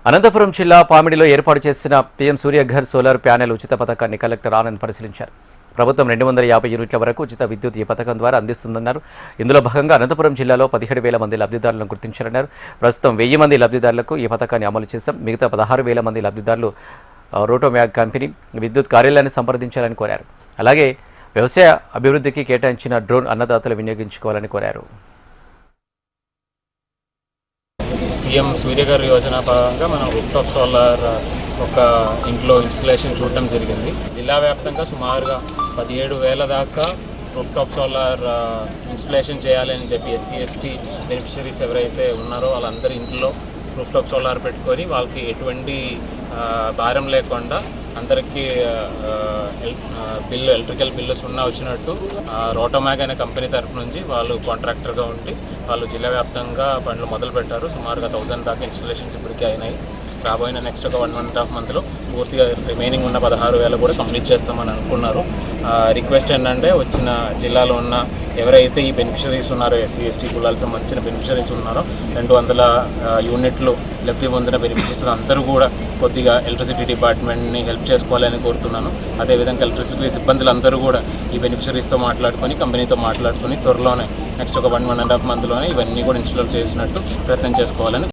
అనంతపురం జిల్లా పామిడిలో ఏర్పాటు చేసిన పీఎం సూర్యఘర్ సోలార్ ప్యానెల్ ఉచిత పథకాన్ని కలెక్టర్ ఆనంద్ పరిశీలించారు. ప్రభుత్వం 250 యూనిట్ల వరకు ఉచిత విద్యుత్ ఈ పథకం ద్వారా అందిస్తుందన్నారు. ఇందులో భాగంగా అనంతపురం జిల్లాలో 17,000 మంది లబ్ధిదారులను గుర్తించారన్నారు. ప్రస్తుతం 1000 మంది లబ్ధిదారులకు ఈ పథకాన్ని అమలు చేశాం. మిగతా 16,000 మంది లబ్ధిదారులు రోటోమ్యాగ్ కంపెనీ విద్యుత్ కార్యాలయాన్ని సంప్రదించాలని కోరారు. అలాగే వ్యవసాయ అభివృద్ధికి కేటాయించిన డ్రోన్ అన్నదాతలు వినియోగించుకోవాలని కోరారు. పీఎం సూర్యఘర్ యోజన భాగంగా మనం రూఫ్టాప్ సోలార్ ఒక ఇంట్లో ఇన్స్టలేషన్ చూడటం జరిగింది. జిల్లా వ్యాప్తంగా సుమారుగా 17,000 దాకా రూఫ్టాప్ సోలార్ ఇన్స్టలేషన్ చేయాలని చెప్పి SC/ST బెనిఫిషరీస్ ఎవరైతే ఉన్నారో వాళ్ళందరి ఇంట్లో రూఫ్టాప్ సోలార్ పెట్టుకొని వాళ్ళకి ఎటువంటి భారం లేకుండా అందరికీ ఎలక్ట్రికల్ బిల్లు సున్నా వచ్చినట్టు రోటోమ్యాగ్ అనే కంపెనీ తరఫు నుంచి వాళ్ళు కాంట్రాక్టర్గా ఉండి వాళ్ళు జిల్లా వ్యాప్తంగా పనులు మొదలు పెట్టారు. సుమారుగా 1000 దాకా ఇన్స్టలేషన్స్ ఇప్పటికీ అయినాయి. రాబోయిన నెక్స్ట్ ఒక 1.5 మంత్లో పూర్తిగా రిమైనింగ్ ఉన్న 16,000 కూడా కంప్లీట్ చేస్తామని అనుకున్నారు. రిక్వెస్ట్ ఏంటంటే వచ్చిన జిల్లాలో ఉన్న ఎవరైతే ఈ బెనిఫిషరీస్ ఉన్నారో SC/ST కులాలకు సంబంధించిన బెనిఫిషరీస్ ఉన్నారో 200 యూనిట్లు లబ్ధి పొందిన బెనిఫిషరీస్ అందరూ కూడా కొద్దిగా ఎలక్ట్రిసిటీ డిపార్ట్మెంట్ని హెల్ప్ చేసుకోవాలని కోరుతున్నాను. అదేవిధంగా ఎలక్ట్రిసిటీ సిబ్బందులు అందరూ కూడా ఈ బెనిఫిషరీస్తో మాట్లాడుకొని కంపెనీతో మాట్లాడుకొని త్వరలోనే నెక్స్ట్ ఒక 1.5 మంత్లోనే ఇవన్నీ కూడా ఇన్స్టాల్ చేసినట్టు ప్రయత్నం చేసుకోవాలని